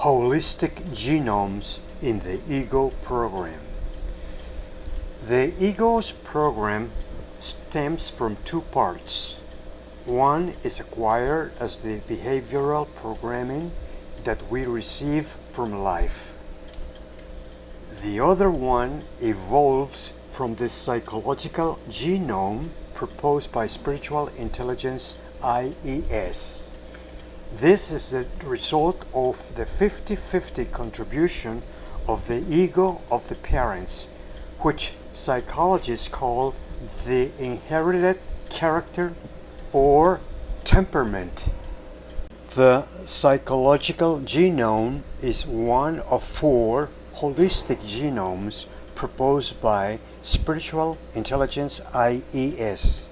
Holistic genomes in the ego program. The ego's program stems from two parts. One is acquired as the behavioral programming that we receive from life. The other one evolves from the psychological genome proposed by Spiritual Intelligence IES. This is the result of the 50-50 contribution of the ego of the parents, which psychologists call the inherited character or temperament. The psychological genome is one of 4 holistic genomes proposed by Spiritual Intelligence IES.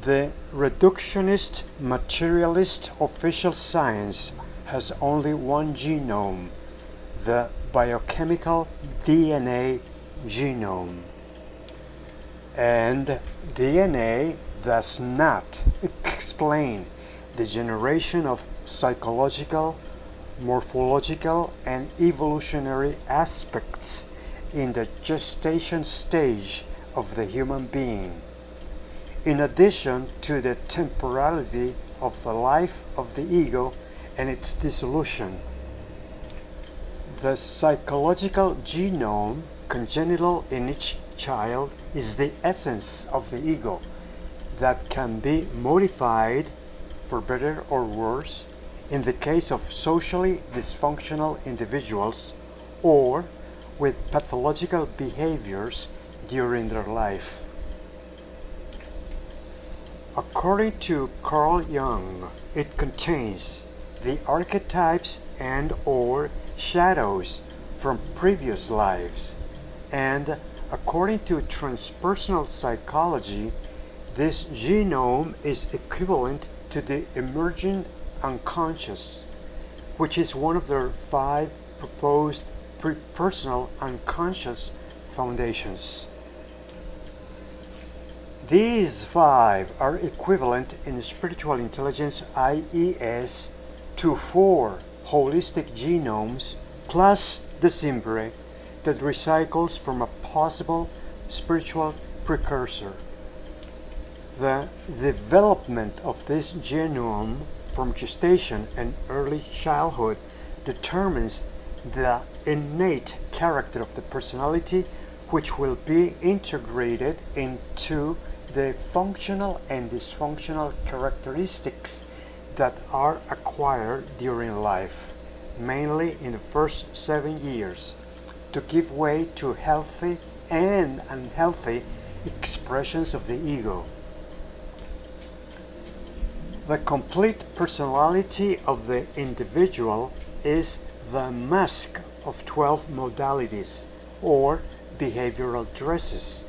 The reductionist materialist official science has only one genome, the biochemical DNA genome. And DNA does not explain the generation of psychological, morphological, and evolutionary aspects in the gestation stage of the human being, in addition to the temporality of the life of the ego and its dissolution. The psychological genome, congenital in each child, is the essence of the ego that can be modified for better or worse in the case of socially dysfunctional individuals or with pathological behaviors during their life. According to Carl Jung, it contains the archetypes and/or shadows from previous lives, and according to transpersonal psychology, this genome is equivalent to the emergent unconscious, which is one of their 5 proposed pre-personal unconscious foundations. These 5 are equivalent in Spiritual Intelligence IES to 4 holistic genomes plus the SIMBRE that recycles from a possible spiritual precursor. The development of this genome from gestation and early childhood determines the innate character of the personality, which will be integrated into the functional and dysfunctional characteristics that are acquired during life, mainly in the first 7 years, to give way to healthy and unhealthy expressions of the ego. The complete personality of the individual is the mask of 12 modalities or behavioral dresses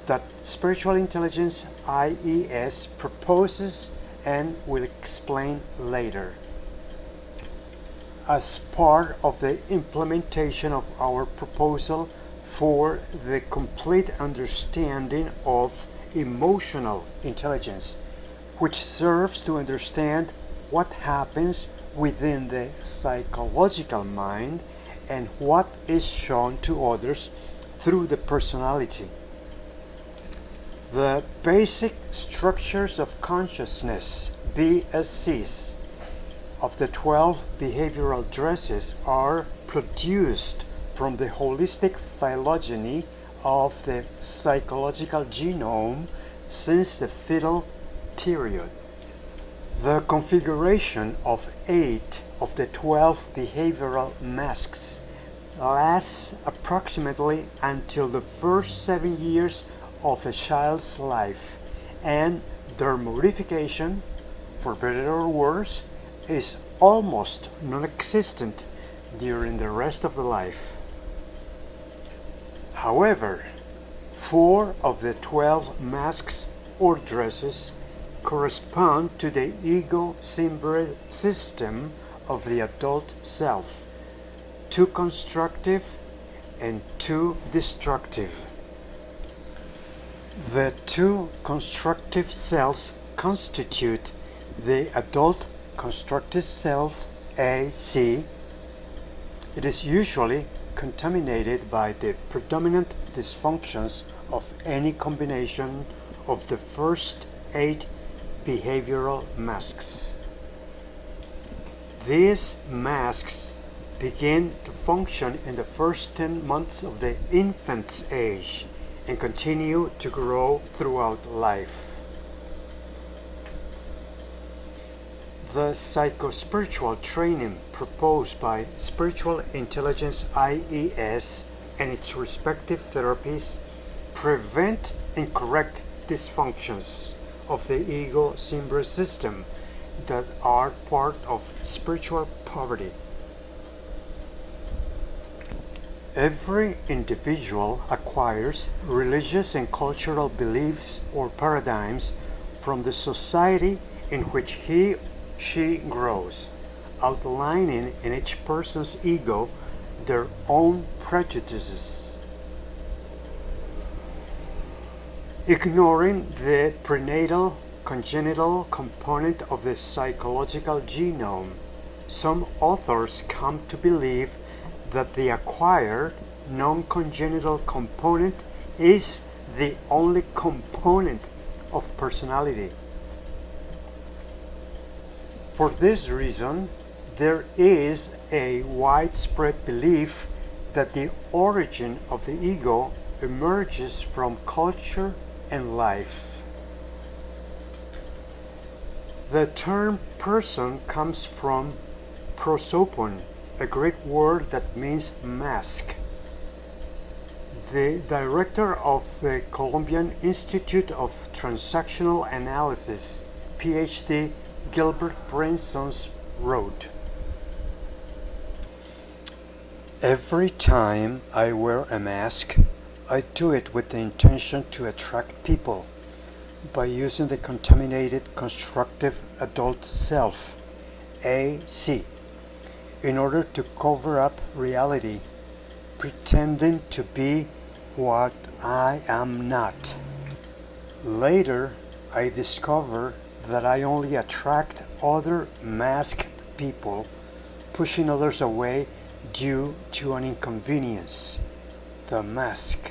that Spiritual Intelligence IES proposes and will explain later. As part of the implementation of our proposal for the complete understanding of emotional intelligence, which serves to understand what happens within the psychological mind and what is shown to others through the personality. The basic structures of consciousness, BSCs, of the 12 behavioral dresses are produced from the holistic phylogeny of the psychological genome since the fetal period. The configuration of 8 of the 12 behavioral masks lasts approximately until the first 7 years of a child's life, and their modification, for better or worse, is almost non-existent during the rest of the life. However, 4 of the 12 masks or dresses correspond to the ego SIMBRE system of the adult self, 2 constructive and 2 destructive. The 2 constructive cells constitute the adult constructed self, AC, it is usually contaminated by the predominant dysfunctions of any combination of the first 8 behavioral masks. These masks begin to function in the first 10 months of the infant's age and continue to grow throughout life. The psychospiritual training proposed by Spiritual Intelligence IES and its respective therapies prevent and correct dysfunctions of the ego SIMBRE system that are part of spiritual poverty. Every individual acquires religious and cultural beliefs or paradigms from the society in which she grows, outlining in each person's ego their own prejudices. Ignoring the prenatal congenital component of the psychological genome, some authors come to believe that the acquired non-congenital component is the only component of personality. For this reason, there is a widespread belief that the origin of the ego emerges from culture and life. The term person comes from prosopon, a Greek word that means mask. The director of the Colombian Institute of Transactional Analysis, PhD Gilbert Bransons, wrote, "Every time I wear a mask, I do it with the intention to attract people by using the contaminated constructive adult self, AC, in order to cover up reality, pretending to be what I am not. Later, I discover that I only attract other masked people, pushing others away due to an inconvenience, the mask.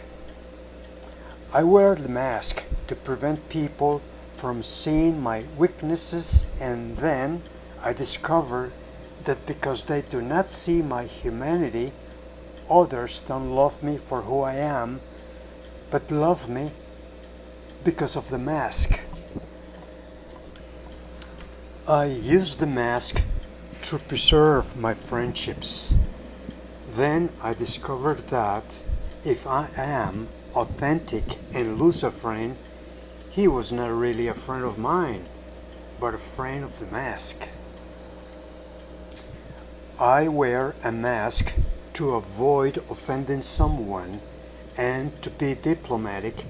I wear the mask to prevent people from seeing my weaknesses, and then I discover that because they do not see my humanity, others don't love me for who I am, but love me because of the mask. I use the mask to preserve my friendships. Then I discovered that if I am authentic and lose a friend, he was not really a friend of mine, but a friend of the mask. I wear a mask to avoid offending someone and to be diplomatic,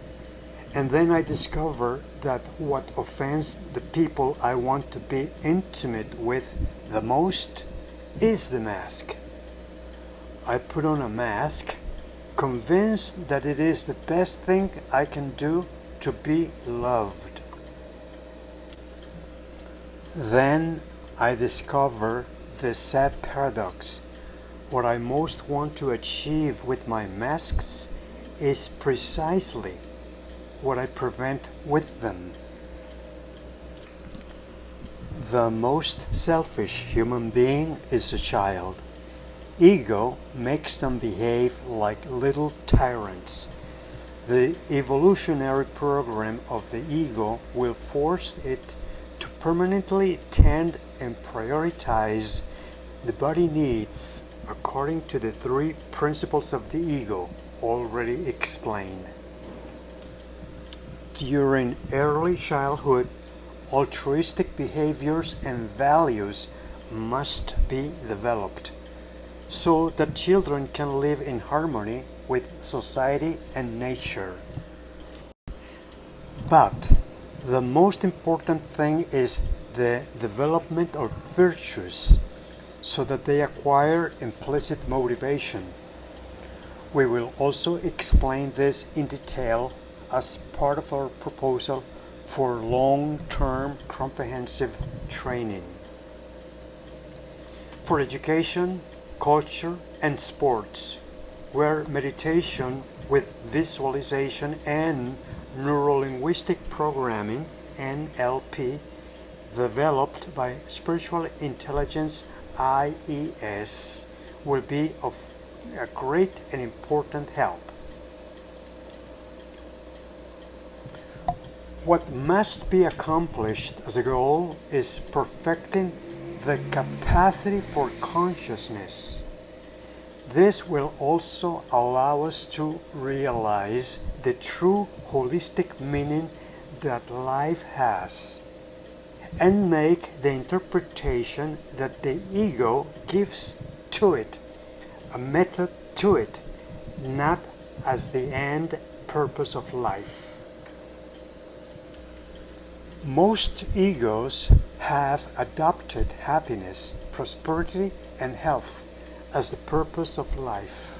and then I discover that what offends the people I want to be intimate with the most is the mask. I put on a mask, convinced that it is the best thing I can do to be loved. Then I discover the sad paradox. What I most want to achieve with my masks is precisely what I prevent with them. The most selfish human being is a child. Ego makes them behave like little tyrants. The evolutionary program of the ego will force it to permanently tend and prioritize the body needs according to the 3 principles of the ego already explained. During early childhood, altruistic behaviors and values must be developed so that children can live in harmony with society and nature. But the most important thing is the development of virtues so that they acquire implicit motivation. We will also explain this in detail as part of our proposal for long-term comprehensive training. for education, culture, and sports, where meditation with visualization and neurolinguistic programming (NLP) developed by Spiritual Intelligence IES will be of a great and important help. What must be accomplished as a goal is perfecting the capacity for consciousness. This will also allow us to realize the true holistic meaning that life has, and make the interpretation that the ego gives to it a method to it, not as the end purpose of life. Most egos have adopted happiness, prosperity, and health as the purpose of life.